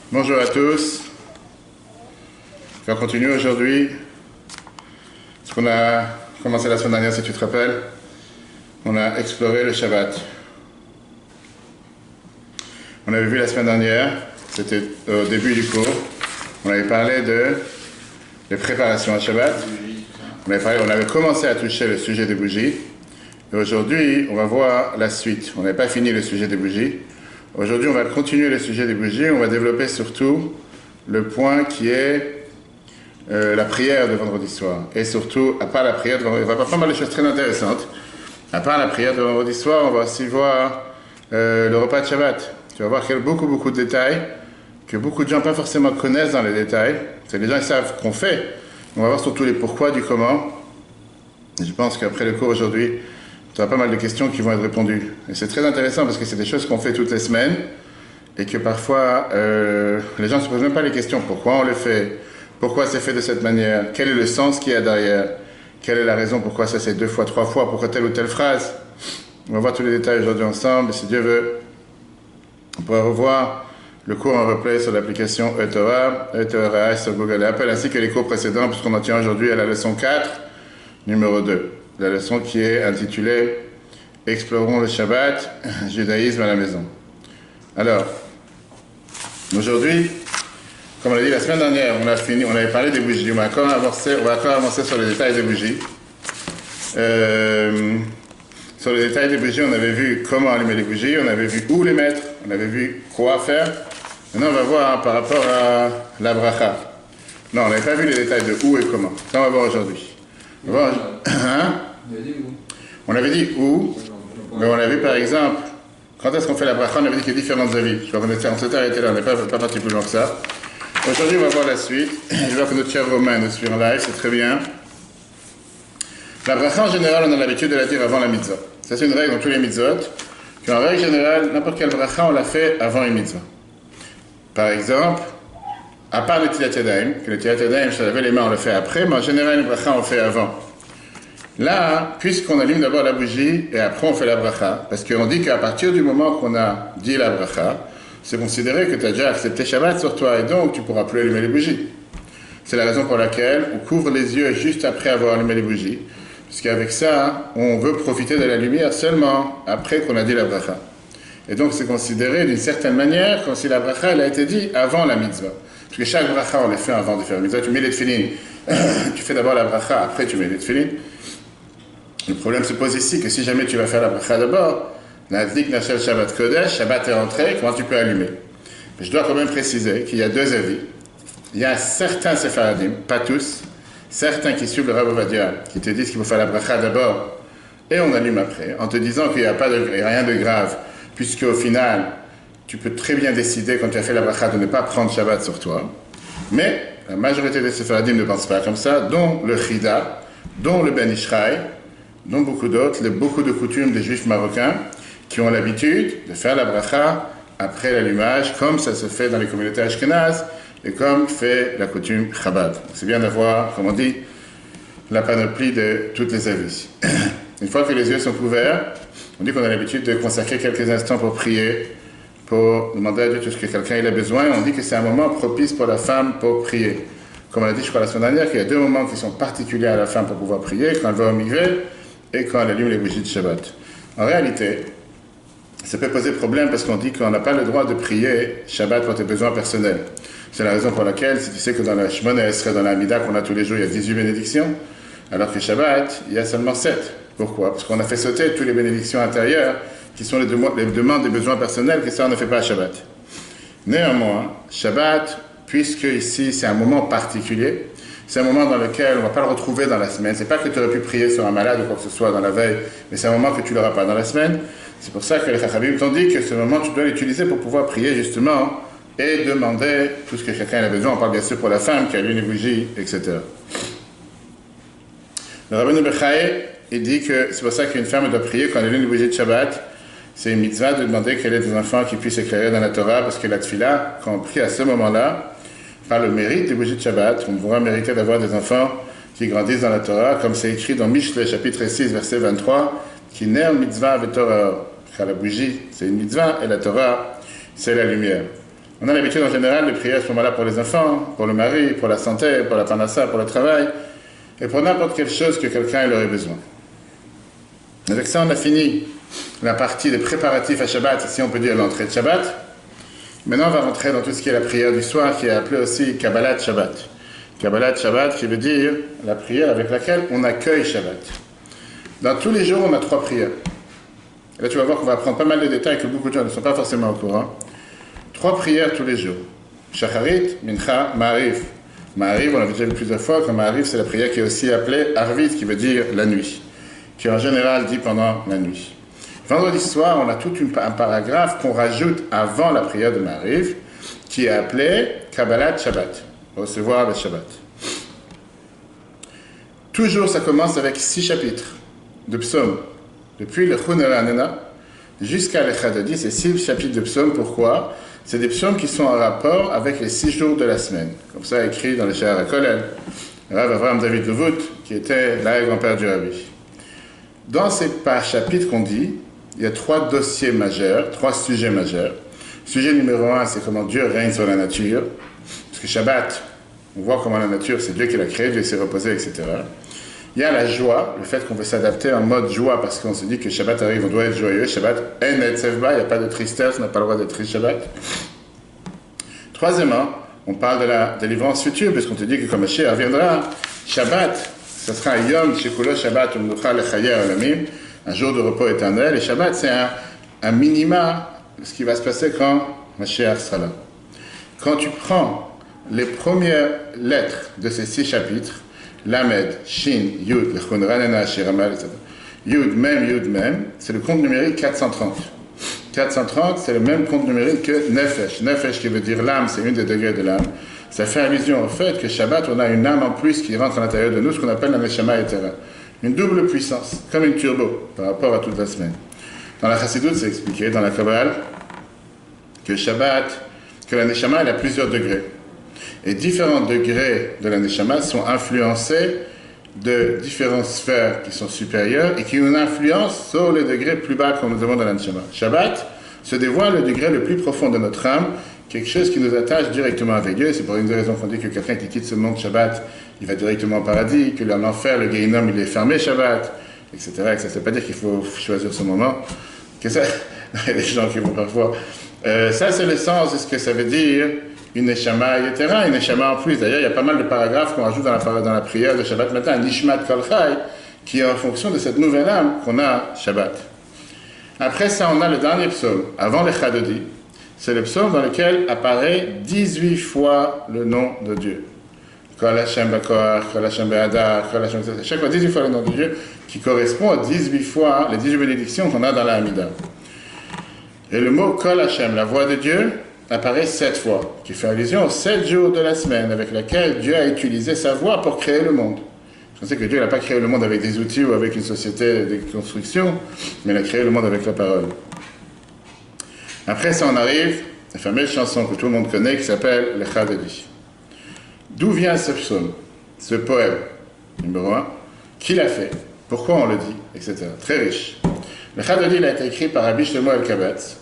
Bonjour à tous. On va continuer aujourd'hui ce qu'on a commencé la semaine dernière, si tu te rappelles. On a exploré le Shabbat. On avait vu la semaine dernière, c'était au début du cours, on avait parlé des préparations à Shabbat. On avait commencé à toucher le sujet des bougies. Et aujourd'hui, on va voir la suite. On n'avait pas fini le sujet des bougies. Aujourd'hui, on va continuer le sujet des bougies. On va développer surtout le point qui est la prière de vendredi soir. Et surtout, à part la prière de vendredi soir, on va voir pas mal de choses très intéressantes. À part la prière de vendredi soir, on va aussi voir le repas de Shabbat. Tu vas voir qu'il y a beaucoup de détails que beaucoup de gens pas forcément connaissent dans les détails. C'est les gens ils savent qu'on fait. On va voir surtout les pourquoi du comment. Et je pense qu'après le cours aujourd'hui, tu auras pas mal de questions qui vont être répondues. Et c'est très intéressant parce que c'est des choses qu'on fait toutes les semaines et que parfois les gens ne se posent même pas les questions. Pourquoi on le fait? Pourquoi c'est fait de cette manière? Quel est le sens qu'il y a derrière? Quelle est la raison pourquoi ça c'est 2 fois, 3 fois? Pourquoi telle ou telle phrase? On va voir tous les détails aujourd'hui ensemble. Et si Dieu veut, on pourra revoir le cours en replay sur l'application eTorah sur Google et Apple, ainsi que les cours précédents, puisqu'on en tient aujourd'hui à la leçon 4, numéro 2. La leçon qui est intitulée « Explorons le Shabbat, judaïsme à la maison ». Alors, aujourd'hui, comme on l'a dit la semaine dernière, on avait parlé des bougies. On va encore avancer sur les détails des bougies. Sur les détails des bougies, on avait vu comment allumer les bougies, on avait vu où les mettre, on avait vu quoi faire. Maintenant, on va voir par rapport à la bracha. Non, on n'avait pas vu les détails de où et comment. Ça, on va voir aujourd'hui. On avait dit où, mais on a vu par exemple, quand est-ce qu'on fait la bracha, on avait dit qu'il y a différentes avis. Je crois qu'on s'était arrêté là, on n'est pas parti plus loin que ça. Aujourd'hui, on va voir la suite. Je vois que notre cher Romain nous suit en live, c'est très bien. La bracha, en général, on a l'habitude de la dire avant la mitzvah. Ça, c'est une règle dans tous les mitzvot. Qu'en règle générale, n'importe quelle bracha, on la fait avant une mitzvah. Par exemple, à part le Tilat Yadayim, que le Tilat Yadayim, se laver les mains, on le fait après, mais en général, une bracha, on le fait avant. Là, puisqu'on allume d'abord la bougie et après on fait la bracha, parce qu'on dit qu'à partir du moment qu'on a dit la bracha, c'est considéré que tu as déjà accepté Shabbat sur toi et donc tu ne pourras plus allumer les bougies. C'est la raison pour laquelle on couvre les yeux juste après avoir allumé les bougies, puisqu'avec ça, on veut profiter de la lumière seulement après qu'on a dit la bracha. Et donc c'est considéré d'une certaine manière comme si la bracha elle a été dit avant la mitzvah. Parce que chaque bracha on les fait avant de faire la mitzvah. Tu mets les tefillin, tu fais d'abord la bracha, après tu mets les tefillin. Le problème se pose ici que si jamais tu vas faire la bracha d'abord, Nadlik Nashel Shabbat Kodesh, Shabbat est entré, comment tu peux allumer? Mais je dois quand même préciser qu'il y a deux avis. Il y a certains séfaradim, pas tous, certains qui suivent le Rav Ovadia, qui te disent qu'il faut faire la bracha d'abord et on allume après, en te disant qu'il n'y a rien de grave, puisque au final, tu peux très bien décider quand tu as fait la bracha de ne pas prendre Shabbat sur toi. Mais la majorité des séfaradim ne pensent pas comme ça, dont le Chida, dont le Ben Ishraï, dont beaucoup d'autres, beaucoup de coutumes des juifs marocains qui ont l'habitude de faire la bracha après l'allumage, comme ça se fait dans les communautés ashkénazes et comme fait la coutume Chabad. C'est bien d'avoir, comme on dit, la panoplie de toutes les avis. Une fois que les yeux sont couverts, on dit qu'on a l'habitude de consacrer quelques instants pour prier, pour demander à Dieu tout ce que quelqu'un a besoin. On dit que c'est un moment propice pour la femme pour prier. Comme on a dit, je crois, la semaine dernière, qu'il y a 2 moments qui sont particuliers à la femme pour pouvoir prier, quand elle va au mikvé et quand elle allume les bougies de Shabbat. En réalité, ça peut poser problème parce qu'on dit qu'on n'a pas le droit de prier Shabbat pour tes besoins personnels. C'est la raison pour laquelle, si tu sais que dans la Shemona Esrei, dans la Amida qu'on a tous les jours, il y a 18 bénédictions, alors que Shabbat, il y a seulement 7. Pourquoi? Parce qu'on a fait sauter toutes les bénédictions intérieures qui sont les demandes des besoins personnels, que ça on ne fait pas à Shabbat. Néanmoins, Shabbat, puisque ici c'est un moment particulier, c'est un moment dans lequel on ne va pas le retrouver dans la semaine. C'est pas que tu aurais pu prier sur un malade ou quoi que ce soit dans la veille, mais c'est un moment que tu ne l'auras pas dans la semaine. C'est pour ça que les Chachamim t'ont dit que ce moment, tu dois l'utiliser pour pouvoir prier justement et demander tout ce que chacun a besoin. On parle bien sûr pour la femme qui allume les bougies, etc. Le Rabbeinu Bechaye, il dit que c'est pour ça qu'une femme doit prier quand elle allume les bougies de Shabbat. C'est une mitzvah de demander qu'elle ait des enfants qui puissent éclairer dans la Torah, parce que la tefila, quand on prie à ce moment-là, par le mérite des bougies de Shabbat, on pourra mériter d'avoir des enfants qui grandissent dans la Torah, comme c'est écrit dans Mishle, chapitre 6, verset 23, qui ner mitzvah ve Torah. Car la bougie, c'est une mitzvah, et la Torah, c'est la lumière. On a l'habitude en général de prier à ce moment-là pour les enfants, pour le mari, pour la santé, pour la parnassa, pour le travail, et pour n'importe quelle chose que quelqu'un aurait besoin. Avec ça, on a fini la partie des préparatifs à Shabbat, si on peut dire l'entrée de Shabbat. Maintenant, on va rentrer dans tout ce qui est la prière du soir, qui est appelée aussi Kabbalat Shabbat. Kabbalat Shabbat, qui veut dire la prière avec laquelle on accueille Shabbat. Dans tous les jours, on a 3 prières. Et là, tu vas voir qu'on va apprendre pas mal de détails que beaucoup de gens ne sont pas forcément au courant. 3 prières tous les jours. Shacharit, Mincha, Ma'ariv. Ma'ariv, on l'a déjà vu plusieurs fois, que Ma'ariv, c'est la prière qui est aussi appelée Arvit, qui veut dire la nuit, qui en général dit pendant la nuit. Vendredi soir, on a tout un paragraphe qu'on rajoute avant la prière de Ma'ariv, qui est appelé Kabbalat Shabbat, recevoir le Shabbat. Toujours, ça commence avec 6 chapitres de psaumes. Depuis le Chonera Nena jusqu'à l'Echadadi, c'est 6 chapitres de psaumes. Pourquoi? C'est des psaumes qui sont en rapport avec les 6 jours de la semaine. Comme ça, écrit dans le Sha'ar HaKolel. Rav Avraham David Levut, qui était l'arrière-grand-père du Rabbi. Dans ces chapitres qu'on dit, il y a 3 dossiers majeurs, 3 sujets majeurs. Sujet numéro 1, c'est comment Dieu règne sur la nature. Parce que Shabbat, on voit comment la nature, c'est Dieu qui l'a créée, Dieu s'est reposé, etc. Il y a la joie, le fait qu'on veut s'adapter en mode joie, parce qu'on se dit que Shabbat arrive, on doit être joyeux. Shabbat, en et sevba, il n'y a pas de tristesse, on n'a pas le droit d'être triste Shabbat. Troisièmement, on parle de la délivrance future, puisqu'on te dit que quand Mashiach reviendra, Shabbat, ce sera un Yom Shekulo Shabbat Umnucha Lechayer Alamim, un jour de repos éternel. Et Shabbat, c'est un minima de ce qui va se passer quand Mashiach sera là. Quand tu prends les premières lettres de ces 6 chapitres, Lamed, Shin, Yud, Lechon Ranena, Shiramal, etc. Yud Mem, c'est le compte numérique 430. 430, c'est le même compte numérique que Nefesh. Nefesh qui veut dire l'âme, c'est une des degrés de l'âme. Ça fait allusion au fait que Shabbat, on a une âme en plus qui rentre à l'intérieur de nous, ce qu'on appelle la Neshama Etera. Une double puissance, comme une turbo, par rapport à toute la semaine. Dans la Chassidut, c'est expliqué, dans la Kabbalah, que Shabbat, que la Neshama, elle a plusieurs degrés. Et différents degrés de la Neshama sont influencés de différentes sphères qui sont supérieures et qui ont une influence sur les degrés plus bas qu'on nous demande dans la Neshama. Shabbat se dévoile le degré le plus profond de notre âme, quelque chose qui nous attache directement avec Dieu. C'est pour une des raisons qu'on dit que quelqu'un qui quitte ce monde Shabbat, il va directement au paradis, que l'enfer, le Gehinnom, il est fermé Shabbat, etc. Ça ne veut pas dire qu'il faut choisir ce moment. Que ça, il y a des gens qui vont parfois... ça, c'est le sens de ce que ça veut dire une Neshama Yetera, une Neshama en plus. D'ailleurs, il y a pas mal de paragraphes qu'on rajoute dans la prière de Shabbat matin, un Nishmat Kol Chai, qui est en fonction de cette nouvelle âme qu'on a Shabbat. Après ça, on a le dernier psaume, avant le Chadodi. C'est le psaume dans lequel apparaît 18 fois le nom de Dieu. Kol Hashem Bakoach, Kol Hashem Be'adar, Kol Hashem... Chaque fois, 18 fois le nom de Dieu, qui correspond à 18 fois les 18 bénédictions qu'on a dans la Hamida. Et le mot Kol Hashem, la voix de Dieu, apparaît 7 fois, qui fait allusion aux 7 jours de la semaine avec laquelle Dieu a utilisé sa voix pour créer le monde. Je sais que Dieu n'a pas créé le monde avec des outils ou avec une société de construction, mais il a créé le monde avec la parole. Après ça, on arrive à la fameuse chanson que tout le monde connaît qui s'appelle le Chadodi. D'où vient ce psaume, ce poème, numéro 1? Qui l'a fait? Pourquoi on le dit? Etc. Très riche. Le Chadodi, il a été écrit par Rabbi Shlomo Elkabetz,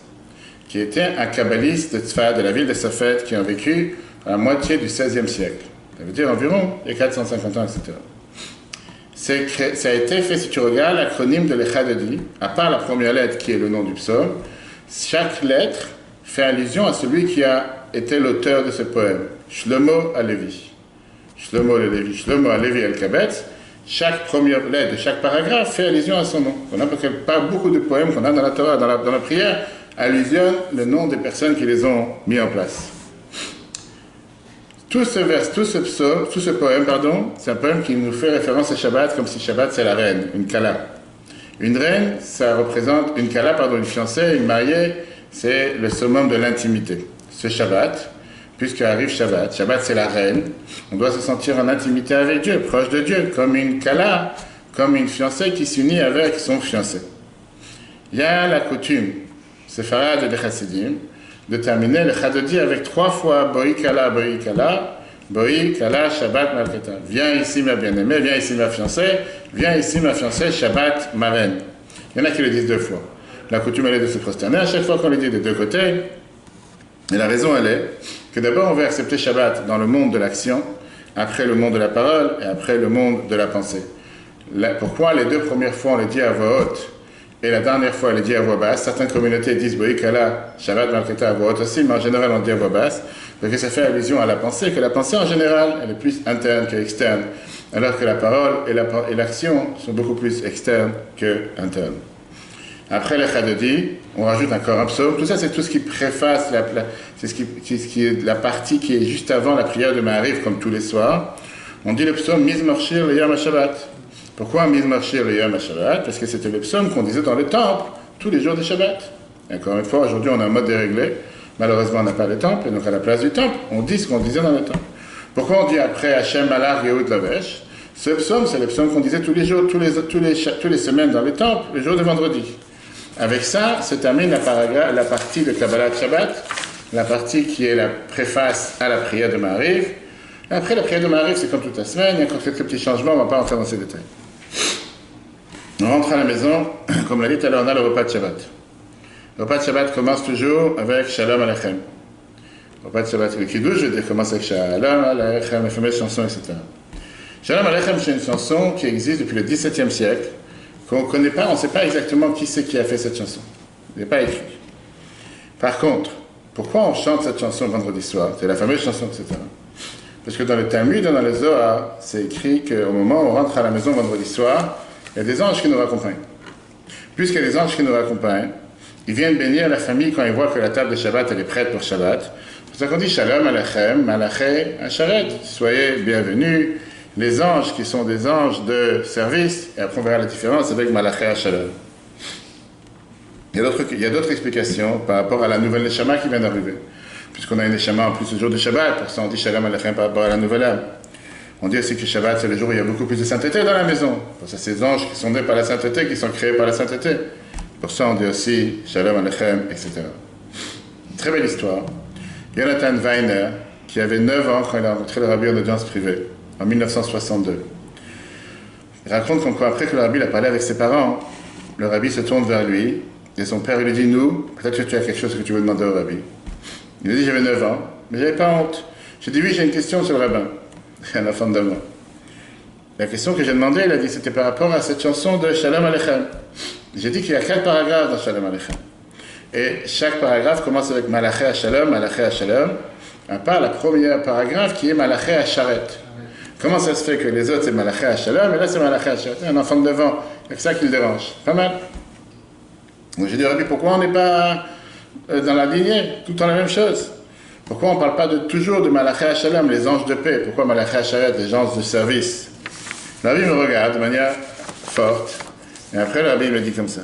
qui était un kabbaliste de Tzfat, de la ville de Safed, qui a vécu à la moitié du XVIe siècle. Ça veut dire environ il y a 450 ans, etc. Ça a été fait, si tu regardes l'acronyme de l'Echadodi, à part la première lettre qui est le nom du psaume, chaque lettre fait allusion à celui qui a été l'auteur de ce poème, Shlomo Alevi. Shlomo Alevi, Shlomo Alevi Elkabetz. Chaque première lettre de chaque paragraphe fait allusion à son nom. On n'a pas beaucoup de poèmes qu'on a dans la Torah, dans la prière, allusionnent le nom des personnes qui les ont mis en place. Tout ce poème, c'est un poème qui nous fait référence à Shabbat, comme si Shabbat c'est la reine, une kala. Une reine, ça représente une kala, une fiancée, une mariée, c'est le summum de l'intimité. Ce Shabbat, puisque arrive Shabbat, Shabbat c'est la reine, on doit se sentir en intimité avec Dieu, proche de Dieu, comme une kala, comme une fiancée qui s'unit avec son fiancé. Il y a la coutume, séfarade et des chassidim, de terminer le Chadodi avec 3 fois Boi Kala, Shabbat, Malketa. Viens ici ma bien-aimée, viens ici ma fiancée, viens ici ma fiancée, Shabbat, ma reine. Il y en a qui le disent 2 fois. La coutume elle est de se prosterner à chaque fois qu'on le dit des 2 côtés. Et la raison, elle est que d'abord, on veut accepter Shabbat dans le monde de l'action, après le monde de la parole et après le monde de la pensée. Pourquoi les deux premières fois, on les dit à voix haute et la dernière fois, on les dit à voix basse? Certaines communautés disent, oui, qu'Allah, Shabbat, Malketa à voix haute aussi, mais en général, on dit à voix basse, parce que ça fait allusion à la pensée, que la pensée, en général, elle est plus interne qu'externe, alors que la parole et l'action sont beaucoup plus externes qu'internes. Après le Chadodi, on rajoute encore un psaume. Tout ça, c'est tout ce qui préface, c'est ce qui est la partie qui est juste avant la prière de Ma'ariv, comme tous les soirs. On dit le psaume Mizmor le Yom HaShabbat. Pourquoi Mizmor le Yom HaShabbat? Parce que c'était le psaume qu'on disait dans le temple, tous les jours de Shabbat. Et encore une fois, aujourd'hui, on a un mode déréglé. Malheureusement, on n'a pas le temple, et donc à la place du temple, on dit ce qu'on disait dans le temple. Pourquoi on dit après Hashem Malach Yehud Lavesh? Ce psaume, c'est le psaume qu'on disait tous les jours, tous les semaines dans le temple, les jours de vendredi. Avec ça se termine la partie de Kabbalah Shabbat, la partie qui est la préface à la prière de Ma'ariv. Après la prière de Ma'ariv, c'est comme toute la semaine, il y a encore quelques petits changements, on ne va pas entrer dans ces détails. On rentre à la maison, comme l'a dit tout à l'heure, on a le repas de Shabbat. Le repas de Shabbat commence toujours avec Shalom Aleichem. Le repas de Shabbat, le Kiddush, je veux dire, commence avec Shalom Aleichem, la fameuse chanson, etc. Shalom Aleichem, c'est une chanson qui existe depuis le XVIIe siècle, qu'on ne connaît pas, on ne sait pas exactement qui c'est qui a fait cette chanson. Il n'est pas écrit. Par contre, pourquoi on chante cette chanson vendredi soir? C'est la fameuse chanson, etc. Parce que dans le Talmud, dans le Zohar, c'est écrit qu'au moment où on rentre à la maison vendredi soir, il y a des anges qui nous raccompagnent. Puisqu'il y a des anges qui nous raccompagnent, ils viennent bénir la famille quand ils voient que la table de Shabbat, elle est prête pour Shabbat. C'est pour ça qu'on dit Shalom Aleichem, Malaché Asharet. Soyez bienvenus. Les anges qui sont des anges de service, et après on verra la différence avec Malaché Shalom. Il y a d'autres explications par rapport à la nouvelle Neshama qui vient d'arriver. Puisqu'on a une Neshama en plus le jour de Shabbat, pour ça on dit Shalom Aleichem par rapport à la nouvelle âme. On dit aussi que Shabbat c'est le jour où il y a beaucoup plus de sainteté dans la maison. Pour ça ces anges qui sont nés par la sainteté, qui sont créés par la sainteté. Pour ça on dit aussi Shalom Aleichem, etc. Une très belle histoire. Jonathan Weiner, qui avait 9 ans quand il a rencontré le rabbi en audience privée, en 1962. Il raconte qu'en quoi, après que le rabbi a parlé avec ses parents, le rabbi se tourne vers lui, et son père lui dit, nous, peut-être que tu as quelque chose que tu veux demander au rabbi. Il lui dit, j'avais 9 ans, mais j'avais pas honte. J'ai dit, oui, j'ai une question sur le rabbin. C'est un enfant de moi. La question que j'ai demandé, il a dit, c'était par rapport à cette chanson de Shalom Aleichem. J'ai dit qu'il y a 4 paragraphes dans Shalom Aleichem. Et chaque paragraphe commence avec Malaché Shalom, à part la première paragraphe qui est Malaché Asharet. Comment ça se fait que les autres c'est Malaché Shalom et là c'est Malaché Asharet? Un enfant de devant, il y a que ça qui le dérange. Pas mal. Donc j'ai dit, Rabbi, pourquoi on n'est pas dans la lignée, tout en la même chose? Pourquoi on ne parle pas toujours de Malaché Shalom, les anges de paix? Pourquoi Malaché Asharet, les anges de service? Le Rabbi me regarde de manière forte, et après le Rabbi me dit comme ça.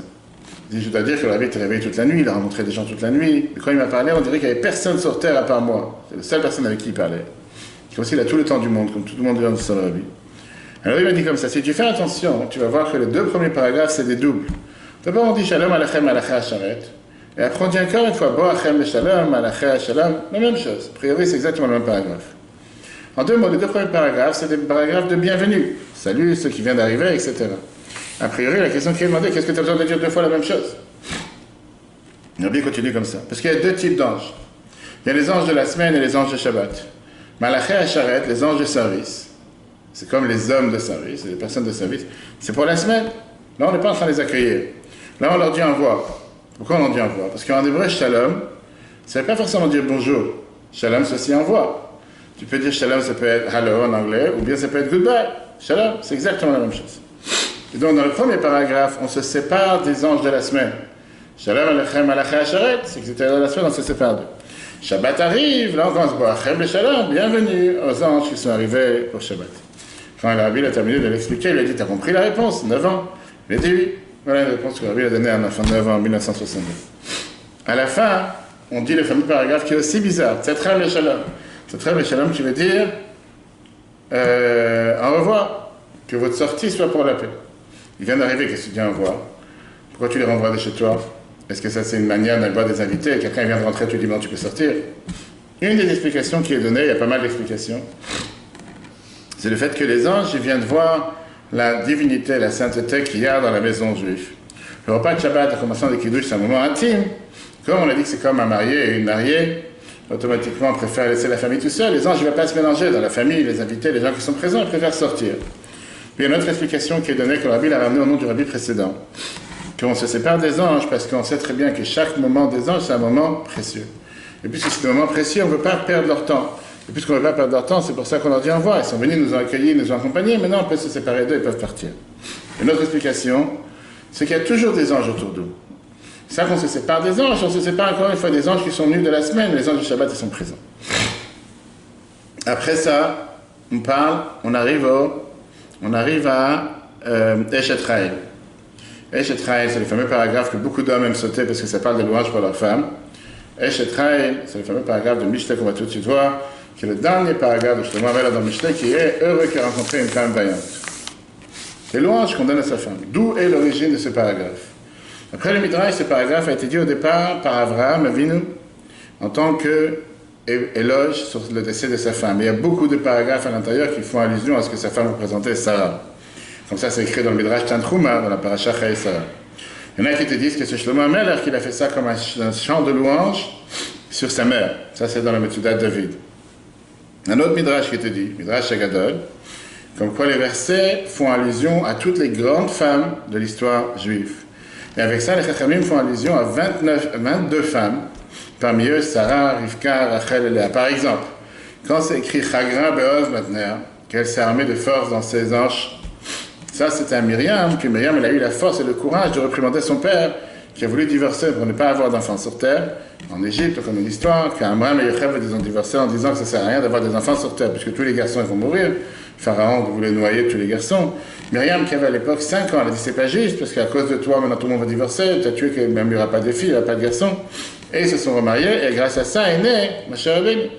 Il dit, je dois dire que le Rabbi était réveillé toute la nuit, il a rencontré des gens toute la nuit. Et quand il m'a parlé, on dirait qu'il n'y avait personne sur terre à part moi. C'est la seule personne avec qui il parlait. Comme s'il a tout le temps du monde, comme tout le monde vient de son Rabbi. Alors il m'a dit comme ça, si tu fais attention, tu vas voir que les 2 premiers paragraphes, c'est des doubles. D'abord on dit Shalom Aleichem Malaché Asharet. Et après on dit encore une fois, Boachem le Shalom, Malaché Shalom, la même chose. A priori c'est exactement le même paragraphe. En 2 mots, les 2 premiers paragraphes, c'est des paragraphes de bienvenue. Salut ceux qui viennent d'arriver, etc. A priori, la question qui est demandée, qu'est-ce que tu as besoin de dire 2 fois la même chose? Le Rabbi continue comme ça. Parce qu'il y a 2 types d'anges. Il y a les anges de la semaine et les anges de Shabbat. Malaché Asharet, les anges de service. C'est comme les hommes de service, les personnes de service. C'est pour la semaine. Là, on n'est pas en train de les accueillir. Là, on leur dit envoi. Pourquoi on leur dit envoi? Parce qu'en hébreu, Shalom, ça ne veut pas forcément dire bonjour. Shalom, c'est aussi envoi. Tu peux dire Shalom, ça peut être hello en anglais, ou bien ça peut être goodbye. Shalom, c'est exactement la même chose. Et donc, dans le premier paragraphe, on se sépare des anges de la semaine. Shalom Aleichem Malaché Asharet, c'est que c'était de la semaine, on se sépare d'eux. Shabbat arrive, là on commence à boire Chem le Shalom, bienvenue aux anges qui sont arrivés pour Shabbat. Quand le Rabbi a terminé de l'expliquer, il lui a dit, t'as compris la réponse? 9 ans. Il a dit oui. Voilà la réponse que le Rabbi a donnée à un enfant de 9 ans en 1962. À la fin, on dit le fameux paragraphe qui est aussi bizarre. Tzetrem le Shalom. Tzetrem le Shalom qui veut dire au revoir, que votre sortie soit pour la paix. Il vient d'arriver, qu'est-ce que tu dis au revoir? Pourquoi tu les renvoies de chez toi? Est-ce que ça c'est une manière d'avoir des invités? Quelqu'un vient de rentrer, tu dis bon, tu peux sortir. Une des explications qui est donnée, il y a pas mal d'explications, c'est le fait que les anges ils viennent voir la divinité, la sainteté qu'il y a dans la maison juive. Le repas de Shabbat, en commençant des Kiddush, c'est un moment intime. Comme on a dit que c'est comme un marié et une mariée, automatiquement on préfère laisser la famille tout seul. Les anges ne veulent pas se mélanger dans la famille, les invités, les gens qui sont présents, ils préfèrent sortir. Puis il y a une autre explication qui est donnée que le rabbi l'a ramené au nom du rabbi précédent. Qu'on se sépare des anges parce qu'on sait très bien que chaque moment des anges, c'est un moment précieux. Et puisque c'est un moment précieux, on ne veut pas perdre leur temps. Et puisqu'on ne veut pas perdre leur temps, c'est pour ça qu'on leur dit au revoir. Ils sont venus, nous ont accueillis, nous ont accompagnés, maintenant on peut se séparer d'eux, ils peuvent partir. Une autre explication, c'est qu'il y a toujours des anges autour d'eux. C'est ça qu'on se sépare des anges, on se sépare encore une fois des anges qui sont venus de la semaine, les anges du Shabbat, ils sont présents. Après ça, on arrive à Eshet Raël. Eshet Raël, c'est le fameux paragraphe que beaucoup d'hommes aiment sauter parce que ça parle de louanges pour leurs femmes. Eshet Raël, c'est le fameux paragraphe de Mishlei qu'on va tout de suite voir, qui est le dernier paragraphe de Shlomo Amela dans Mishlei, qui est « Heureux qui a rencontré une femme vaillante ». Les louanges qu'on donne à sa femme. D'où est l'origine de ce paragraphe? Après le Midrash, ce paragraphe a été dit au départ par Avraham Avinu en tant qu'éloge sur le décès de sa femme. Et il y a beaucoup de paragraphes à l'intérieur qui font allusion à ce que sa femme représentait, Sarah. Comme ça, c'est écrit dans le Midrash Tantruma, dans la paracha Chayei Sarah. Il y en a qui te disent que c'est Shlomo Amelech qu'il a fait ça comme un chant de louange sur sa mère. Ça, c'est dans la Metzudat David. Un autre Midrash qui te dit, Midrash Agadol, comme quoi les versets font allusion à toutes les grandes femmes de l'histoire juive. Et avec ça, les Chachamim font allusion à 22 femmes, parmi eux Sarah, Rivka, Rachel et Léa. Par exemple, quand c'est écrit Chagra Beoz Matner, qu'elle s'est armée de force dans ses hanches, ça c'était à Myriam, que Myriam elle a eu la force et le courage de réprimander son père, qui a voulu divorcer pour ne pas avoir d'enfants sur terre. En Égypte, on connaît l'histoire, qu'Amram et Yocheved ils ont divorcé en disant que ça ne sert à rien d'avoir des enfants sur terre, puisque tous les garçons ils vont mourir. Pharaon voulait noyer tous les garçons. Myriam, qui avait à l'époque 5 ans, elle a dit c'est pas juste, parce qu'à cause de toi, maintenant tout le monde va divorcer, tu as tué que même il n'y aura pas de filles, il n'y aura pas de garçons. Et ils se sont remariés, et grâce à ça est né ma chère Rabbeinu.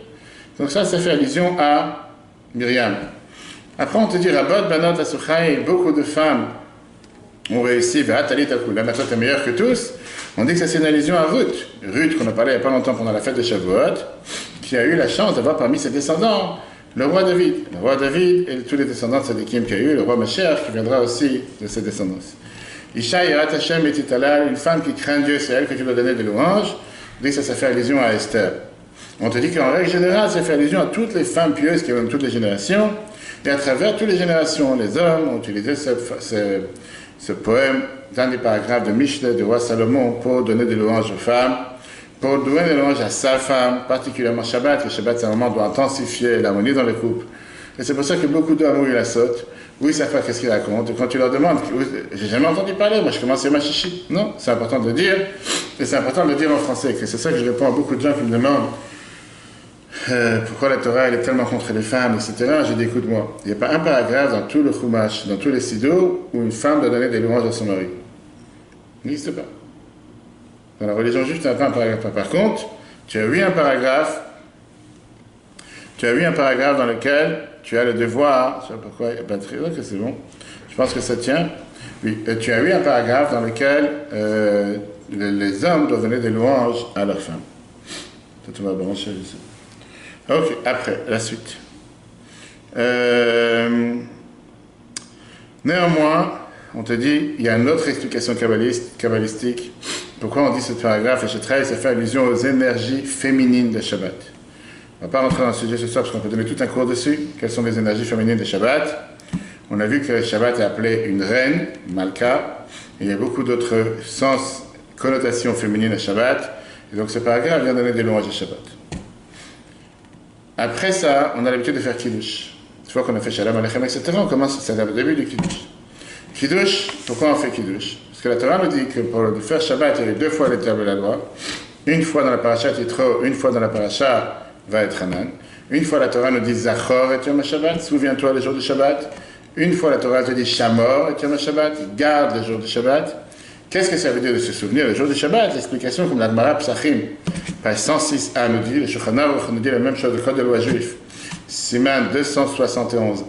Donc ça fait allusion à Myriam. Après, on te dit Rabot, Banot, Asuchai, beaucoup de femmes ont réussi, vers Talit Akou, là maintenant tu es meilleur que tous. On dit que ça c'est une allusion à Ruth. Ruth, qu'on a parlé il n'y a pas longtemps pendant la fête de Shavuot, qui a eu la chance d'avoir parmi ses descendants le roi David. Le roi David et tous les descendants de Sadikim qu'il y a eu, le roi Mashiach qui viendra aussi de ses descendants. Isha Yirat Hashem et Titalal, une femme qui craint Dieu, c'est elle que tu dois donner de louanges. On dit que ça fait allusion à Esther. On te dit qu'en règle générale, ça fait allusion à toutes les femmes pieuses qui ont toutes les générations. Et à travers toutes les générations, les hommes ont utilisé ce poème dans des paragraphes de Mishlei du roi Salomon pour donner des louanges aux femmes, pour donner des louanges à sa femme, particulièrement Shabbat. Le Shabbat, c'est un moment où on doit intensifier l'harmonie dans le couple. Et c'est pour ça que beaucoup d'hommes, où ils la sautent, où ils ne savent pas qu'est-ce qu'ils racontent. Et quand tu leur demandes, j'ai jamais entendu parler, moi je commence à ma chichi. Non, c'est important de le dire, et c'est important de le dire en français. C'est ça que je réponds à beaucoup de gens qui me demandent pourquoi la Torah elle est tellement contre les femmes, etc. J'ai dit, écoute-moi, il n'y a pas un paragraphe dans tout le Chumash, dans tous les Siddur, où une femme doit donner des louanges à son mari. Il n'existe pas. Dans la religion juive, tu n'as pas un paragraphe. Par contre, tu as eu un paragraphe dans lequel tu as le devoir, je ne sais pas pourquoi, il n'y a pas de raison que c'est bon, je pense que ça tient. Oui, tu as eu un paragraphe dans lequel les hommes doivent donner des louanges à leurs femmes. Peut-être on va brancher ici. Ok, après, la suite. Néanmoins, on te dit, il y a une autre explication kabbalistique. Pourquoi on dit ce paragraphe, et je travaille, ça fait allusion aux énergies féminines de Shabbat. On ne va pas rentrer dans le sujet ce soir, parce qu'on peut donner tout un cours dessus. Quelles sont les énergies féminines de Shabbat? On a vu que le Shabbat est appelé une reine, Malka, et il y a beaucoup d'autres sens, connotations féminines à Shabbat. Et donc ce paragraphe vient donner des louanges à Shabbat. Après ça, on a l'habitude de faire Kiddush. Une fois qu'on a fait Shalom Aleichem, etc., on commence, c'est le début du Kiddush. Kiddush, pourquoi on fait Kiddush? Parce que la Torah nous dit que pour faire Shabbat, il y a 2 fois l'étape de la loi. Une fois dans la paracha Yitro, une fois dans la paracha Vaetchanan. Une fois la Torah nous dit Zachor et Yom HaShabbat, souviens-toi les jours du Shabbat. Une fois la Torah te dit Shamor et Yom HaShabbat, garde les jours du Shabbat. Qu'est-ce que ça veut dire de se souvenir les jours du Shabbat? L'explication comme la Gemara Psachim, page 106a nous dit, le Shulchan Aruch nous dit la même chose, le Code de loi juif. Siman 271.1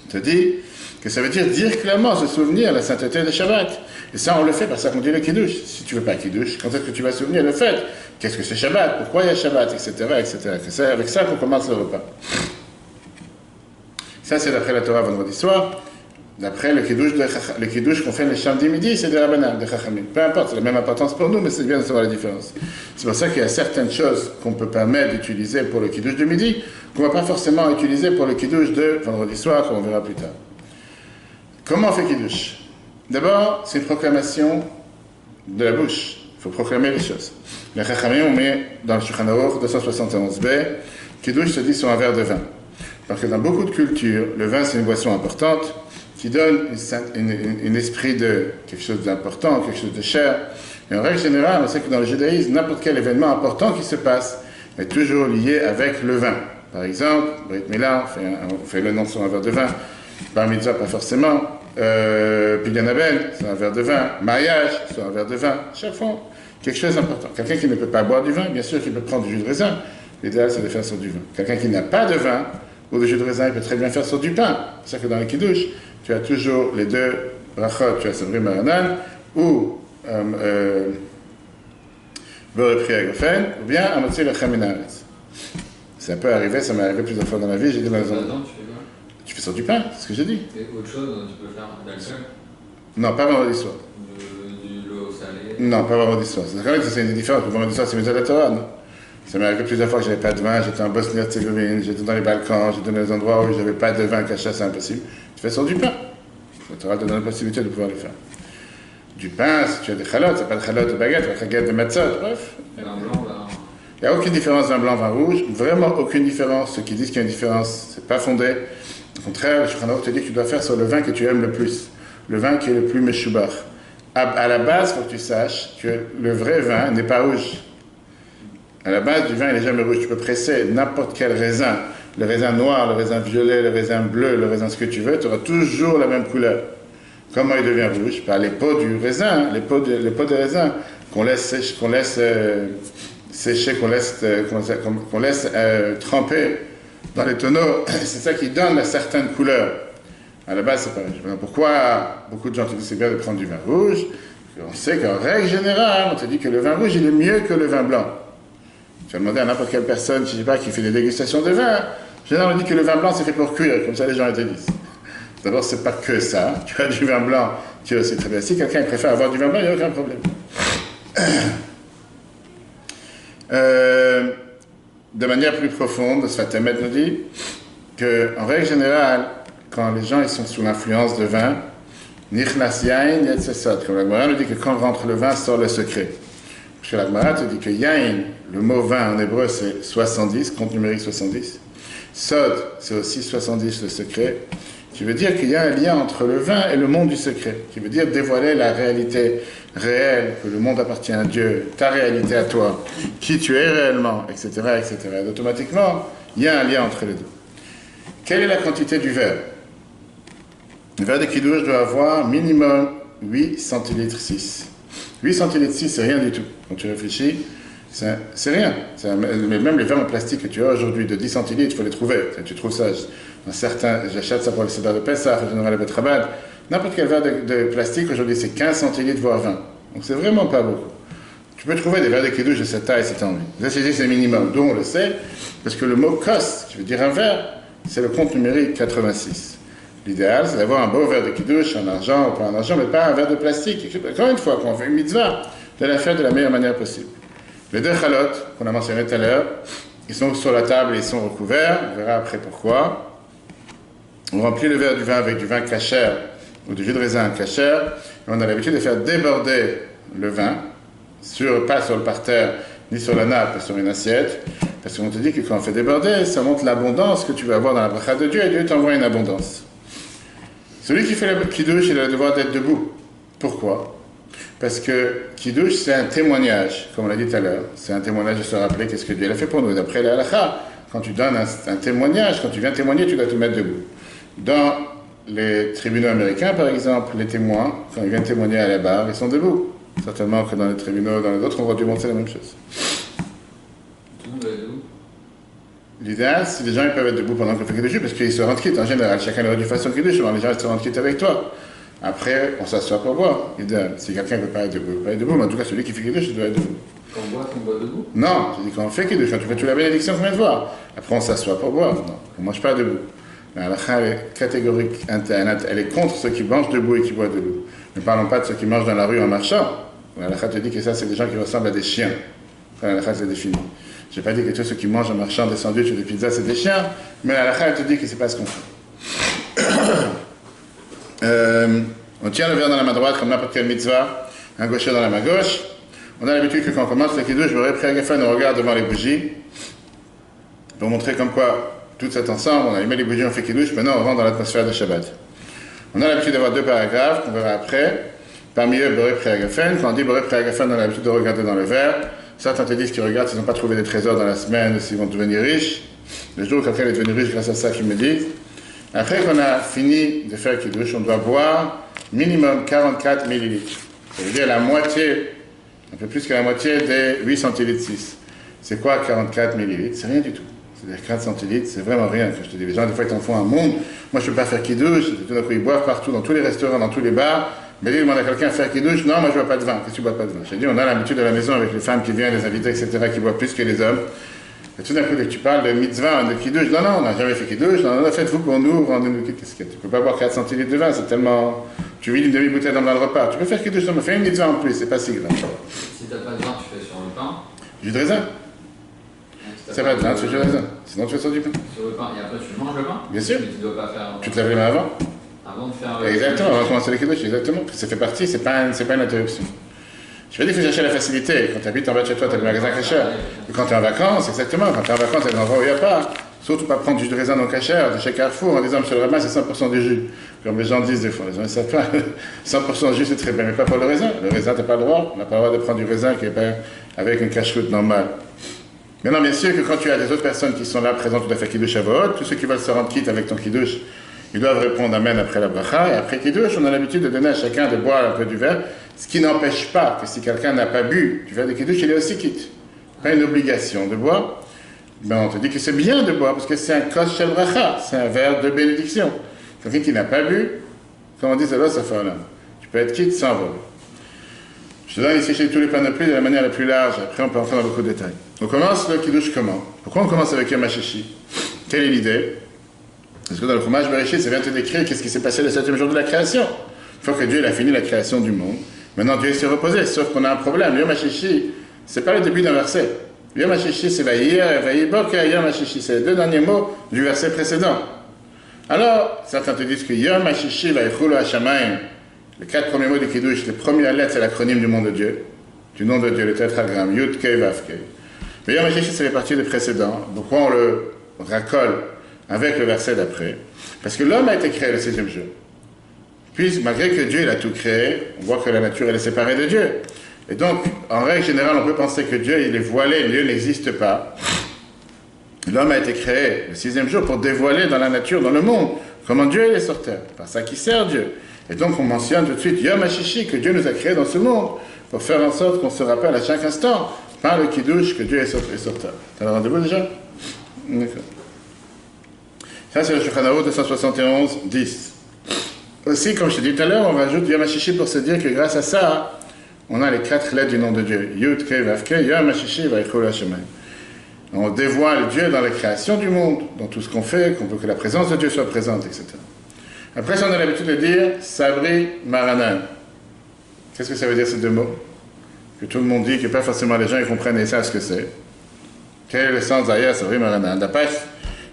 te dit que ça veut dire clairement se souvenir la sainteté de Shabbat. Et ça, on le fait par ça qu'on dit le Kiddush. Si tu veux pas Kiddush, quand est-ce que tu vas souvenir le fait? Qu'est-ce que c'est Shabbat? Pourquoi il y a Shabbat? Etc. C'est avec ça qu'on commence le repas. Ça, c'est d'après la Torah vendredi soir. D'après le kiddush qu'on fait le samedi midi, c'est des rabbanan, des chachamim. Peu importe, c'est la même importance pour nous, mais c'est bien de savoir la différence. C'est pour ça qu'il y a certaines choses qu'on peut permettre d'utiliser pour le kiddush de midi, qu'on ne va pas forcément utiliser pour le kiddush de vendredi soir, comme on verra plus tard. Comment on fait kiddush? D'abord, c'est une proclamation de la bouche. Il faut proclamer les choses. Les chachamim, on met dans le Shulchan Aruch 271b, kiddush se dit sur un verre de vin. Parce que dans beaucoup de cultures, le vin c'est une boisson importante, qui donne un esprit de quelque chose d'important, quelque chose de cher. Et en règle générale, on sait que dans le judaïsme, n'importe quel événement important qui se passe est toujours lié avec le vin. Par exemple, Brit Mila, on fait le nom sur un verre de vin. Bar Mitzvah, pas forcément. Pidyon Abel, sur un verre de vin. Mariage, sur un verre de vin. Chaque fois, quelque chose d'important. Quelqu'un qui ne peut pas boire du vin, bien sûr qu'il peut prendre du jus de raisin. L'idéal, c'est de faire sur du vin. Quelqu'un qui n'a pas de vin, ou de jus de raisin, il peut très bien faire sur du pain. C'est ça que dans les kiddush, tu as toujours les deux brachot, tu as Sabri Maranan, ou Beurre Pri Agofen, ou bien Amotzi Lechem Min Haaretz. Ça peut arriver, ça m'est arrivé plusieurs fois dans ma vie, j'ai dit dans les endroits. Tu fais sur du pain, c'est ce que j'ai dit. Et autre chose, tu peux faire d'alcool? Non, pas vendredi soir. Du l'eau salée? Non, pas vendredi soir. C'est quand même que c'est une différence. Vendredi soir, c'est Mitzvah Torah, non? Ça m'est arrivé plusieurs fois que j'avais pas de vin, j'étais en Bosnie-Herzégovine, j'étais dans les Balkans, j'étais dans des endroits où j'avais pas de vin caché, c'est impossible. Tu fais sur du pain. La Torah te donne la possibilité de pouvoir le faire. Du pain, si tu as des chalotes, c'est pas de chalotes de baguette, c'est de matzot, bref. Vin blanc, vin. Il n'y a aucune différence vin blanc, vin rouge, vraiment aucune différence. Ceux qui disent qu'il y a une différence, c'est pas fondé. Au contraire, le Shulchan Aruch te dit que tu dois faire sur le vin que tu aimes le plus, le vin qui est le plus meshubach. À la base, il faut que tu saches que le vrai vin n'est pas rouge. À la base du vin, il n'est jamais rouge. Tu peux presser n'importe quel raisin, le raisin noir, le raisin violet, le raisin bleu, le raisin ce que tu veux, tu auras toujours la même couleur. Comment il devient rouge? Par les peaux du raisin, les peaux de raisin qu'on laisse sécher, qu'on laisse tremper dans les tonneaux. C'est ça qui donne une certaine couleur. À la base, c'est pareil. Pourquoi beaucoup de gens te disent que c'est bien de prendre du vin rouge? On sait qu'en règle générale, on te dit que le vin rouge, il est mieux que le vin blanc. Tu vas demander à n'importe quelle personne, je ne sais pas, qui fait des dégustations de vin. Généralement, on dit que le vin blanc, c'est fait pour cuire, comme ça les gens te disent. D'abord, c'est pas que ça. Tu as du vin blanc qui est aussi très bien. Si quelqu'un préfère avoir du vin blanc, il n'y a aucun problème. De manière plus profonde, Sfat Emet nous dit qu'en règle générale, quand les gens ils sont sous l'influence de vin, Nichnas Yain Yetzesot, comme la Gemara nous dit que quand rentre le vin, sort le secret. Parce que la Gemara te dit que Yain, le mot vin en hébreu, c'est 70, compte numérique 70. Sod, c'est aussi 70, le secret. Qui veut dire qu'il y a un lien entre le vin et le monde du secret. Qui veut dire dévoiler la réalité réelle, que le monde appartient à Dieu, ta réalité à toi, qui tu es réellement, etc., etc. Et automatiquement, il y a un lien entre les deux. Quelle est la quantité du verre? Le verre de kiddush doit avoir minimum 8 centilitres 6. 8 centilitres 6, c'est rien du tout. Quand tu réfléchis, c'est rien. Mais même les verres en plastique que tu as aujourd'hui de 10 centilitres, il faut les trouver. Tu trouves ça dans certains, j'achète ça pour le Seder de Pessah, le général Bet Chabad. N'importe quel verre de plastique aujourd'hui, c'est 15 centilitres, voire 20. Donc c'est vraiment pas beaucoup. Tu peux trouver des verres de kiddush de cette taille si tu as envie. Là, c'est le minimum. D'où on le sait, parce que le mot kos, qui veut dire un verre, c'est le compte numérique 86. L'idéal, c'est d'avoir un beau verre de kiddush en argent ou pas en argent, mais pas un verre de plastique. Encore une fois, quand on fait une mitzvah, de la faire de la meilleure manière possible. Les deux chalotes qu'on a mentionné tout à l'heure, ils sont sur la table et ils sont recouverts. On verra après pourquoi. On remplit le verre du vin avec du vin kasher ou du jus de raisin kasher. Et on a l'habitude de faire déborder le vin, pas sur le parterre, ni sur la nappe, mais sur une assiette. Parce qu'on te dit que quand on fait déborder, ça montre l'abondance que tu vas avoir dans la bracha de Dieu et Dieu t'envoie une abondance. Celui qui fait le kiddush, il a le devoir d'être debout. Pourquoi? Parce que kiddush, c'est un témoignage, comme on l'a dit tout à l'heure. C'est un témoignage de se rappeler qu'est-ce que Dieu a fait pour nous. D'après la halakha, quand tu donnes un témoignage, quand tu viens témoigner, tu dois te mettre debout. Dans les tribunaux américains, par exemple, les témoins, quand ils viennent témoigner à la barre, ils sont debout. Certainement que dans les tribunaux, dans les autres endroits du monde, c'est la même chose. Tout le monde est debout. L'idéal, si les gens ils peuvent être debout pendant qu'on fait kiddush, parce qu'ils se rendent quitte en général. Chacun aurait dû faire son kiddush, alors les gens ils se rendent quitte avec toi. Après, on s'assoit pour boire. Idéal. Si quelqu'un ne peut pas être debout, il peut pas être debout, mais en tout cas, celui qui fait kiddush, il doit être debout. Quand on boit debout? Non, je dis quand on fait kiddush, quand tu fais toute la bénédiction qu'on vient de voir. Après, on s'assoit pour boire. Non, on ne mange pas debout. La halakha est catégorique, elle est contre ceux qui mangent debout et qui boivent de l'eau. Ne parlons pas de ceux qui mangent dans la rue en marchant. La halakha te dit que ça, c'est des gens qui ressemblent à des chiens. La halakha, c'est défini. Je n'ai pas dit que tous ceux qui mangent en marchant des sandwichs ou des pizzas, c'est des chiens, mais la halakha, elle te dit que c'est pas ce qu'on fait. On tient le verre dans la main droite comme n'importe quelle mitzvah, un gaucher dans la main gauche. On a l'habitude que quand on commence le kiddush, je pris Agafen, on regarde devant les bougies pour montrer comme quoi tout cet ensemble, on a allumé les bougies, on fait kiddush, maintenant on rentre dans l'atmosphère de Shabbat. On a l'habitude d'avoir deux paragraphes qu'on verra après. Parmi eux, Boré Préagafen. Quand on dit Boré Préagafen, on a l'habitude de regarder dans le verre. Certains te disent qu'ils regardent s'ils n'ont pas trouvé des trésors dans la semaine ou s'ils vont devenir riches. Le jour où quelqu'un est devenu riche grâce à ça, qu'ils me disent. Après qu'on a fini de faire kiddush, on doit boire minimum 44 millilitres. Ça veut dire la moitié, un peu plus que la moitié des 8 centilitres 6. C'est quoi 44 millilitres? C'est rien du tout. C'est-à-dire 4 centilitres, c'est vraiment rien. Je te dis, les gens, des fois, ils t'en font un monde. Moi, je ne peux pas faire kiddush. Tout d'un coup, ils boivent partout, dans tous les restaurants, dans tous les bars. Mais ils demandent à quelqu'un de faire kiddush. Non, moi, je ne bois pas de vin. Qu'est-ce que tu ne bois pas de vin? J'ai dit, on a l'habitude à la maison avec les femmes qui viennent, les invités, etc., qui boivent plus que les hommes. Et tout d'un coup, tu parles de mitzvah, de kiddush. Non, on n'a jamais fait kiddush. Non, faites-vous pour nous, rendez-nous. Qu'est-ce que tu ne peux pas boire 4 centilitres de vin, c'est tellement. Tu vides une demi-bouteille dans le repas. Tu peux faire kiddush, mais fais une mitzvah en plus, c'est pas si grave. Si tu n'as pas de vin, tu fais sur le pain. Jus de raisin. C'est pas de vin, tu fais jus de raisin. Sinon, tu fais sur du pain. Sur le pain, et après tu manges le pain. Bien sûr. Mais tu dois pas faire. Tu te laves les mains avant. Avant de faire. Exactement, avant de commencer le kiddush, exactement. Ça fait partie, c'est pas une interruption. Je veux dire qu'il faut chercher la facilité. Quand tu habites en bas de chez toi, tu as le magasin kasher. Et quand tu es en vacances, exactement, quand tu es en vacances, tu as des endroits où il n'y a pas. Surtout pas prendre du jus de raisin non kasher, de chez Carrefour, en disant, monsieur le rabbin, c'est 100% du jus. Comme les gens disent des fois, les gens ne savent pas. 100% de jus, c'est très bien, mais pas pour le raisin. Le raisin, tu n'as pas le droit. On n'a pas le droit de prendre du raisin qui est pas avec une cache-route normale. Maintenant, bien sûr que quand tu as des autres personnes qui sont là, présentes, tu dois faire kiddush à voix haute. Tous ceux qui veulent se rendre quitte avec ton kiddush, ils doivent répondre amen après la bracha. Et après kiddush, on a l'habitude de donner à chacun de boire un peu du verre. Ce qui n'empêche pas que si quelqu'un n'a pas bu du verre de kiddush, il est aussi quitte. Pas une obligation de boire. Ben, on te dit que c'est bien de boire parce que c'est un kos shel bracha, c'est un verre de bénédiction. Quelqu'un qui n'a pas bu, comme on dit, ça va, ça fait là. Tu peux être quitte sans vol. Je te donne ici chez tous les panoplies de la manière la plus large. Après, on peut entrer dans beaucoup de détails. On commence le kiddush comment? Pourquoi on commence avec Yom HaShishi? Quelle est l'idée? Parce que dans le fromage Bereshit, ça vient te décrire qu'est-ce qui s'est passé le 7e jour de la création. Une fois que Dieu a fini la création du monde, maintenant Dieu s'est reposé, sauf qu'on a un problème. Yom HaShishi, c'est pas le début d'un verset. Yom HaShishi, c'est Vayir, Vayibok et Yom HaShishi. C'est les deux derniers mots du verset précédent. Alors, certains te disent que Yom HaShishi, Vayichulu HaShamayim, les 4 premiers mots du Kiddush, les premières lettres, c'est l'acronyme du nom de Dieu. Du nom de Dieu, le tétragramme, Yud Kei Vav Kei. Mais Yom HaShishi, c'est les parties des précédents. Pourquoi on le racole avec le verset d'après? Parce que l'homme a été créé le 6e jour. Puis, malgré que Dieu il a tout créé, on voit que la nature elle est séparée de Dieu. Et donc, en règle générale, on peut penser que Dieu il est voilé, Dieu n'existe pas. L'homme a été créé le 6e jour pour dévoiler dans la nature, dans le monde, comment Dieu il est sur terre. Par ça qui sert Dieu. Et donc, on mentionne tout de suite Yom HaShishi, que Dieu nous a créé dans ce monde, pour faire en sorte qu'on se rappelle à chaque instant, par le Kiddush, que Dieu est sur terre. T'as le rendez-vous déjà? D'accord. Ça, c'est le Shulchan Aruch 271, 10. Aussi, comme je t'ai dit tout à l'heure, on rajoute Yom HaShishi pour se dire que grâce à ça, on a les 4 lettres du nom de Dieu. Yud, Kei, Vav, Kei, Yom HaShishi, Vayichulu HaShamayim. On dévoile Dieu dans la création du monde, dans tout ce qu'on fait, qu'on veut que la présence de Dieu soit présente, etc. Après ça, on a l'habitude de dire Sabri Maranan. Qu'est-ce que ça veut dire ces deux mots? Que tout le monde dit, que pas forcément les gens ils comprennent et savent ce que c'est. Quel est le sens derrière Sabri Maranan? D'après,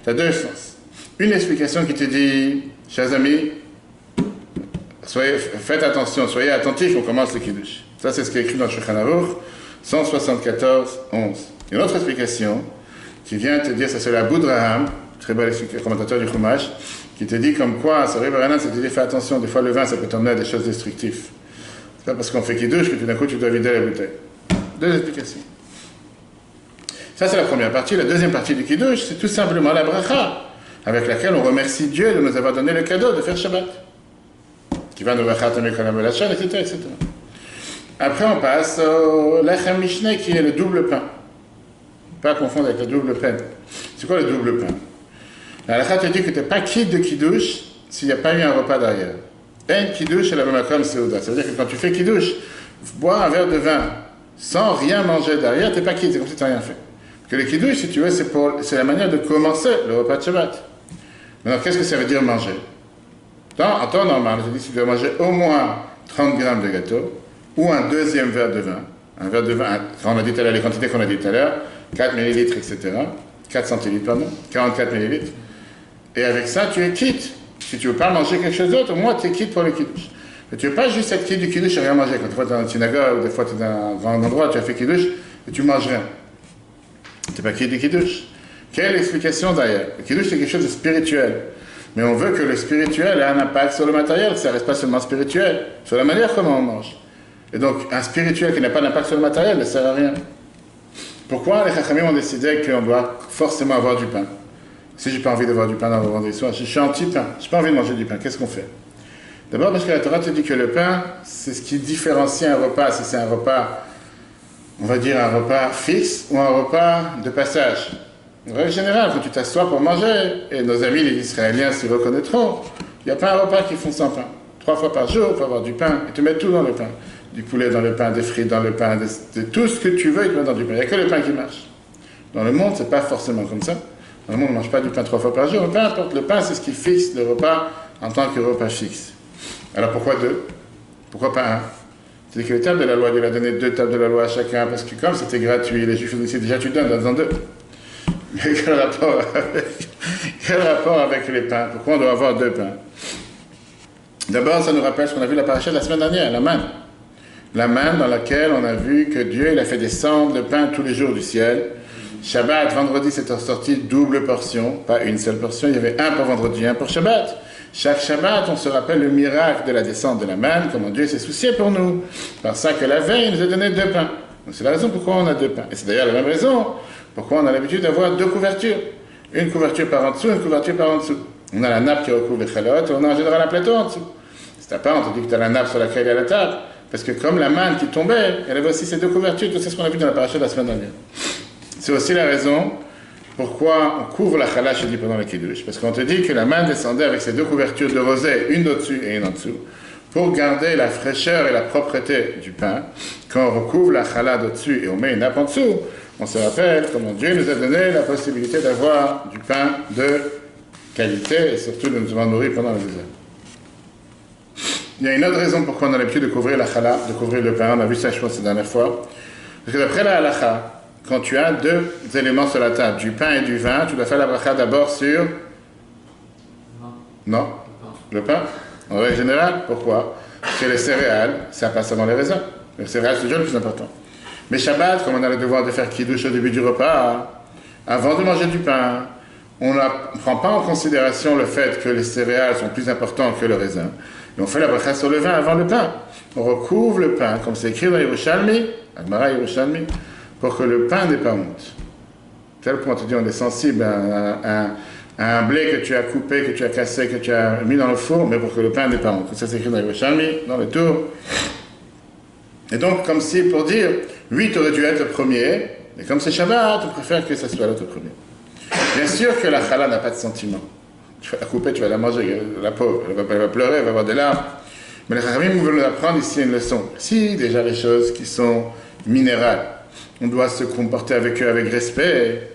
tu as 2 sens. Une explication qui te dit, chers amis, faites attention, soyez attentifs, on commence le Kiddush. Ça, c'est ce qui est écrit dans le Shulchan Aruch 174, 11. Une autre explication qui vient te dire, ça c'est la Boudraham, très bel commentateur du Chumash, qui te dit comme quoi, ça arrive à rien, ça te dit fais attention, des fois le vin ça peut t'emmener à des choses destructives. C'est pas parce qu'on fait Kiddush que tout d'un coup tu dois vider la bouteille. 2 explications. Ça c'est la première partie. La deuxième partie du Kiddush, c'est tout simplement la bracha, avec laquelle on remercie Dieu de nous avoir donné le cadeau de faire Shabbat. Qui va nous vachatamé kolam elachon, etc., etc. Après on passe au lechem mishneh qui est le double pain. Pas confondre avec le double pain. C'est quoi le double pain? La halakha te dit que tu n'es pas quitte de kiddush s'il n'y a pas eu un repas derrière. Un kiddush est la même comme seuda. Ça veut dire que quand tu fais kiddush, boire un verre de vin sans rien manger derrière, tu n'es pas quitte, c'est comme si tu n'as rien fait. Parce que le kiddush, si tu veux, c'est la manière de commencer le repas de Shabbat. Maintenant, qu'est-ce que ça veut dire manger? En temps normal, je dis si tu dois manger au moins 30 grammes de gâteau ou un deuxième verre de vin. Un verre de vin, quand on a dit tout à l'heure, les quantités qu'on a dit tout à l'heure, 4 millilitres, etc. 4 centilitres, pardon, 44 millilitres. Et avec ça, tu es quitte. Si tu ne veux pas manger quelque chose d'autre, au moins tu es quitte pour le kiddush. Mais tu ne veux pas juste être quitte du kiddush et rien manger. Quand tu es dans une synagogue, ou des fois tu es dans un grand endroit, tu as fait kiddush et tu manges rien. Tu n'es pas quitte du kiddush. Quelle est l'explication derrière? Le kiddush, c'est quelque chose de spirituel. Mais on veut que le spirituel ait un impact sur le matériel, que ça ne reste pas seulement spirituel, sur la manière comment on mange. Et donc, un spirituel qui n'a pas d'impact sur le matériel ne sert à rien. Pourquoi les Chachamim ont décidé qu'on doit forcément avoir du pain? Si je n'ai pas envie d'avoir du pain dans le vendredi soir, je suis anti-pain, je n'ai pas envie de manger du pain, qu'est-ce qu'on fait? D'abord parce que la Torah te dit que le pain, c'est ce qui différencie un repas, si c'est un repas, on va dire un repas fixe ou un repas de passage. En règle générale, quand tu t'assois pour manger, et nos amis les Israéliens s'y reconnaîtront, il n'y a pas un repas qui font sans pain. 3 fois par jour, il faut avoir du pain, et tu mets tout dans le pain. Du poulet dans le pain, des frites dans le pain, de tout ce que tu veux, tu mets dans du pain. Il n'y a que le pain qui marche. Dans le monde, ce n'est pas forcément comme ça. Dans le monde, on ne mange pas du pain 3 fois par jour. Peu importe, le pain, c'est ce qui fixe le repas en tant que repas fixe. Alors pourquoi 2? Pourquoi pas 1? C'est que les tables de la loi, il a donné 2 tables de la loi à chacun, parce que comme c'était gratuit, les Juifs ont dit, déjà tu donnes, donne-en 2. Mais quel rapport avec les pains? Pourquoi on doit avoir 2 pains? D'abord, ça nous rappelle ce qu'on a vu la paracha de la semaine dernière, la manne. La manne dans laquelle on a vu que Dieu il a fait descendre le pain tous les jours du ciel. Shabbat, vendredi, c'est sorti double portion, pas une seule portion. Il y avait un pour vendredi, un pour Shabbat. Chaque Shabbat, on se rappelle le miracle de la descente de la manne, comment Dieu s'est soucié pour nous. Par ça que la veille, il nous a donné 2 pains. Donc c'est la raison pourquoi on a 2 pains. Et c'est d'ailleurs la même raison pourquoi on a l'habitude d'avoir 2 couvertures. Une couverture par en dessous, une couverture par en dessous. On a la nappe qui recouvre les chalotes, et on a en général un plateau en dessous. Si t'as pas, on te dit que tu as la nappe sur laquelle il y a la table. Parce que comme la manne qui tombait, elle avait aussi ces 2 couvertures. Tout c'est ce qu'on a vu dans la paracha de la semaine dernière. C'est aussi la raison pourquoi on couvre la challah, je dis pendant le kiddush. Parce qu'on te dit que la manne descendait avec ces 2 couvertures de rosée, une au-dessus et une en dessous, pour garder la fraîcheur et la propreté du pain. Quand on recouvre la challah d'au-dessus et on met une nappe en dessous, on se rappelle comment Dieu nous a donné la possibilité d'avoir du pain de qualité et surtout de nous avoir nourris pendant le désert. Il y a une autre raison pourquoi on a l'habitude de couvrir la challah, de couvrir le pain. On a vu ça, je pense, la dernière fois. Parce que d'après la halakha, quand tu as 2 éléments sur la table, du pain et du vin, tu dois faire la bracha d'abord sur... Non. Le pain. En règle générale, pourquoi? Parce que les céréales, ça passe avant les raisins. Les céréales, c'est toujours le plus important. Mais Shabbat, comme on a le devoir de faire kiddush au début du repas, avant de manger du pain, on ne prend pas en considération le fait que les céréales sont plus importantes que le raisin. Et on fait la bracha sur le vin avant le pain. On recouvre le pain, comme c'est écrit dans Yerushalmi, Agmara Yerushalmi, pour que le pain n'ait pas honte. Tel point, on te dit, on est sensible à un blé que tu as coupé, que tu as cassé, que tu as mis dans le four, mais pour que le pain n'ait pas honte. Ça, c'est écrit dans Yerushalmi, dans le tour. Et donc, comme si, pour dire, 8 aurait dû être le premier, mais comme c'est Shabbat, on préfère que ça soit l'autre premier. Bien sûr que la challah n'a pas de sentiment. Tu vas la couper, tu vas la manger, la pauvre, elle va pleurer, elle va avoir des larmes. Mais les Chachamim veulent nous apprendre ici une leçon. Si déjà les choses qui sont minérales, on doit se comporter avec eux avec respect,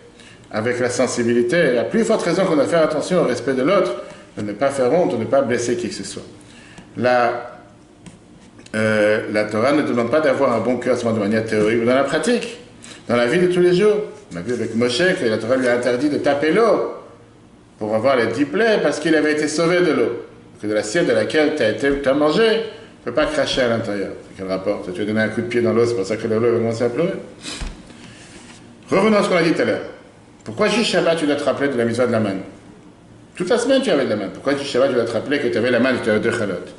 avec la sensibilité. À plus forte raison qu'on doit faire attention au respect de l'autre, de ne pas faire honte, de ne pas blesser qui que ce soit. La Torah ne demande pas d'avoir un bon cœur seulement de manière théorique, mais dans la pratique, dans la vie de tous les jours. On a vu avec Moshe que la Torah lui a interdit de taper l'eau pour avoir les 10 plaies parce qu'il avait été sauvé de l'eau. Que de l'assiette de laquelle tu as mangé, tu ne peux pas cracher à l'intérieur. C'est quel rapport? Tu as donné un coup de pied dans l'eau, c'est pour ça que l'eau va commencer à pleurer. Revenons à ce qu'on a dit tout à l'heure. Pourquoi juste Shabbat tu dois te rappeler de la mitzvah de la manne? Toute la semaine tu avais de la manne. Pourquoi juste Shabbat tu dois te rappeler que tu avais la manne et que tu avais 2 chalotes?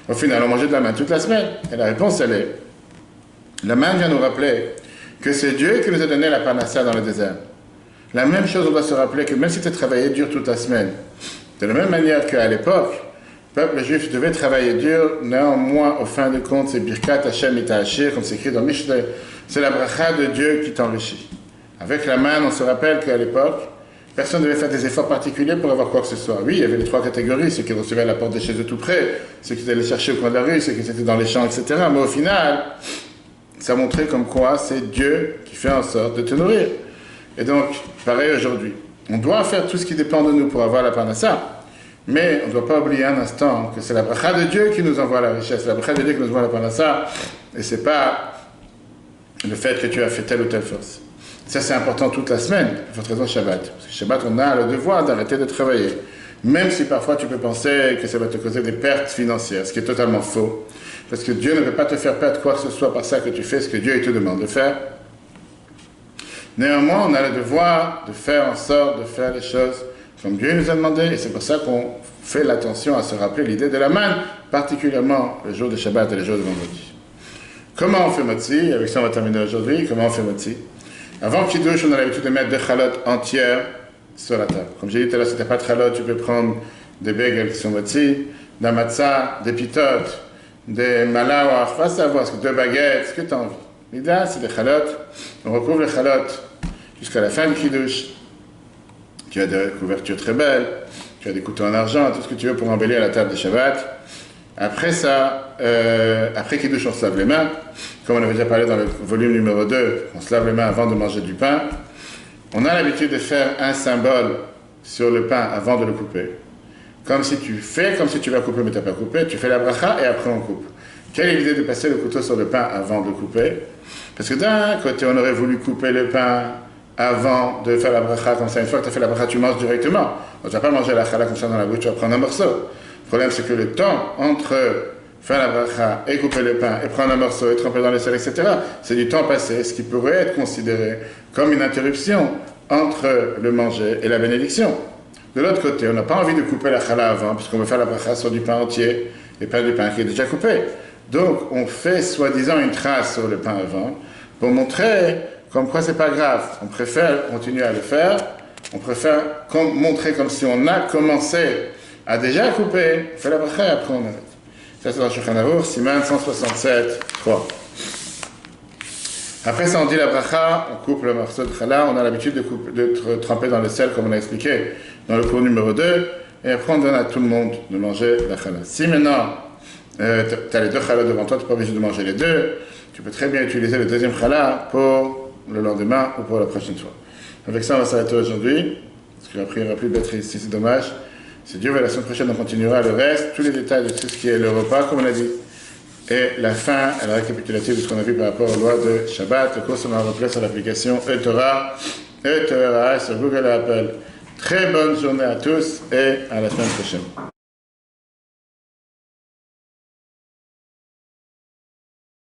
Au final, on mangeait de la manne toute la semaine. Et la réponse, elle est, la manne vient nous rappeler que c'est Dieu qui nous a donné la parnassa dans le désert. La même chose, on doit se rappeler que même si tu as travaillé dur toute la semaine, de la même manière qu'à l'époque, le peuple juif devait travailler dur, néanmoins, au fin de compte, c'est Birkat Hashem et Ta'ashir, comme c'est écrit dans Mishlei, c'est la bracha de Dieu qui t'enrichit. Avec la manne, on se rappelle qu'à l'époque, personne ne devait faire des efforts particuliers pour avoir quoi que ce soit. Oui, il y avait les 3 catégories, ceux qui recevaient à la porte des chez eux tout près, ceux qui allaient chercher au coin de la rue, ceux qui étaient dans les champs, etc. Mais au final, ça montrait comme quoi c'est Dieu qui fait en sorte de te nourrir. Et donc, pareil aujourd'hui. On doit faire tout ce qui dépend de nous pour avoir la parnassa. Mais on ne doit pas oublier un instant que c'est la bracha de Dieu qui nous envoie la richesse, c'est la bracha de Dieu qui nous envoie la parnassa, et c'est pas le fait que tu as fait telle ou telle force. Ça, c'est important toute la semaine, il faut raison Shabbat. Parce que Shabbat, on a le devoir d'arrêter de travailler. Même si parfois tu peux penser que ça va te causer des pertes financières, ce qui est totalement faux. Parce que Dieu ne veut pas te faire perdre quoi que ce soit par ça que tu fais ce que Dieu te demande de faire. Néanmoins, on a le devoir de faire en sorte de faire les choses comme Dieu nous a demandé, et c'est pour ça qu'on fait l'attention à se rappeler l'idée de la manne, particulièrement le jour de Shabbat et le jour de vendredi. Comment on fait motzi? Avec ça, on va terminer aujourd'hui. Comment on fait motzi? Avant Kiddush, on a l'habitude de mettre des chalotes entières sur la table. Comme j'ai dit tout à l'heure, si tu n'as pas de chalotes, tu peux prendre des bagels qui sont motzi, de la matzah, des pitotes, des malawach, pas savoir, deux baguettes, ce que tu as envie. L'idéal, c'est des chalotes. On recouvre les chalotes jusqu'à la fin du Kiddush. Tu as des couvertures très belles, tu as des couteaux en argent, tout ce que tu veux pour embellir la table de Shabbat. Après ça, après Kiddush, on se lave les mains. Comme on avait déjà parlé dans le volume numéro 2, on se lave les mains avant de manger du pain. On a l'habitude de faire un symbole sur le pain avant de le couper. Comme si tu vas couper mais tu n'as pas coupé, tu fais la bracha et après on coupe. Quelle est l'idée de passer le couteau sur le pain avant de le couper? Parce que d'un côté, on aurait voulu couper le pain avant de faire la bracha, comme ça, une fois que tu as fait la bracha, tu manges directement. Tu ne vas pas manger la challah comme ça dans la bouche, tu vas prendre un morceau. Le problème, c'est que le temps entre faire la bracha et couper le pain et prendre un morceau et tremper dans le sel, etc., c'est du temps passé, ce qui pourrait être considéré comme une interruption entre le manger et la bénédiction. De l'autre côté, on n'a pas envie de couper la challah avant, puisqu'on veut faire la bracha sur du pain entier et pas du pain qui est déjà coupé. Donc, on fait soi-disant une trace sur le pain avant pour montrer comme quoi c'est pas grave. On préfère continuer à le faire, on préfère montrer comme si on a commencé à déjà couper, on fait la bracha et après on arrête. Ça c'est dans Shulchan Aruch, Siman 167, 3. Après ça on dit la bracha, on coupe le morceau de challah, on a l'habitude de tremper dans le sel comme on a expliqué dans le cours numéro 2, et après on donne à tout le monde de manger la challah. Si maintenant tu as les deux challahs devant toi, tu n'es pas obligé de manger les deux, tu peux très bien utiliser le deuxième challah pour le lendemain ou pour la prochaine fois. Avec ça on va s'arrêter aujourd'hui, parce qu'après il n'y aura plus de batterie ici, c'est dommage. Si Dieu veut, la semaine prochaine, on continuera le reste, tous les détails de tout ce qui est le repas, comme on a dit. Et la fin, la récapitulative de ce qu'on a vu par rapport aux lois de Shabbat. Le cours sera replay sur l'application eTorah sur Google et Apple. Très bonne journée à tous et à la semaine prochaine.